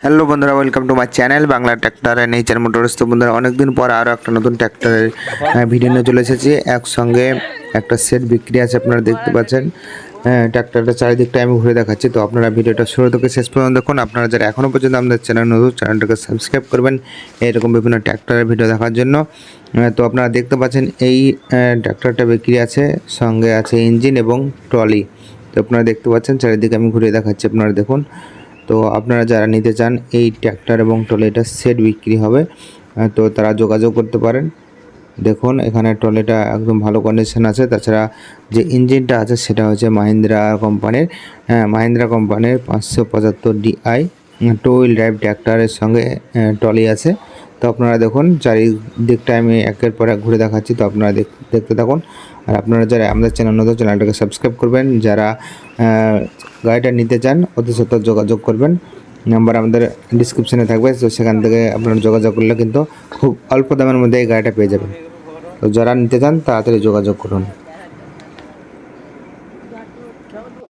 Hello বন্ধুরা, welcome to my channel Bangla tractor and nature motors. তো বন্ধুরা, অনেকদিন পর আরও একটা নতুন ট্র্যাক্টরের ভিডিও নিয়ে চলে এসেছি। একসঙ্গে একটা সেট বিক্রি আছে, আপনারা দেখতে পাচ্ছেন। ট্র্যাক্টরটা চারিদিকটা আমি ঘুরে দেখাচ্ছি, তো আপনারা ভিডিওটা শুরু থেকে শেষ পর্যন্ত দেখুন। আপনারা যারা এখনও পর্যন্ত আমাদের চ্যানেল নতুন, চ্যানেলটাকে সাবস্ক্রাইব করবেন এরকম বিভিন্ন ট্র্যাক্টরের ভিডিও দেখার জন্য। তো আপনারা দেখতে পাচ্ছেন এই ট্র্যাক্টরটা বিক্রি আছে, সঙ্গে আছে ইঞ্জিন এবং ট্রলি। তো আপনারা দেখতে পাচ্ছেন, চারিদিকে আমি ঘুরে দেখাচ্ছি, আপনারা দেখুন। তো আপনারা যারা নিতে চান এই ট্র্যাক্টর এবং ট্রলিটা সেট বিক্রি হবে, তো তারা যোগাযোগ করতে পারেন। দেখুন এখানে ট্রলিটা একদম ভালো কন্ডিশন আছে। তাছাড়া যে ইঞ্জিনটা আছে সেটা হচ্ছে মাহিন্দ্রা কোম্পানির, মাহিন্দ্রা কোম্পানির 575 DI টু হুইল ড্রাইভ ট্র্যাক্টরের সঙ্গে ট্রলি আছে। তো আপনারা দেখুন, চারিদিকটা আমি একের পর এক ঘুরে দেখাচ্ছি, তো আপনারা দেখতে থাকুন। আর আপনারা যারা আমাদের চ্যানেল নতুন, চ্যানেলটাকে সাবস্ক্রাইব করবেন। যারা গাড়িটা নিতে চান অতি সত্ত্বর যোগাযোগ করবেন, নাম্বার আমাদের ডিসক্রিপশানে থাকবে। তো সেখান থেকে আপনারা যোগাযোগ করলে কিন্তু খুব অল্প দামের মধ্যে এই গাড়িটা পেয়ে যাবেন। তো যারা নিতে চান তাড়াতাড়ি যোগাযোগ করুন।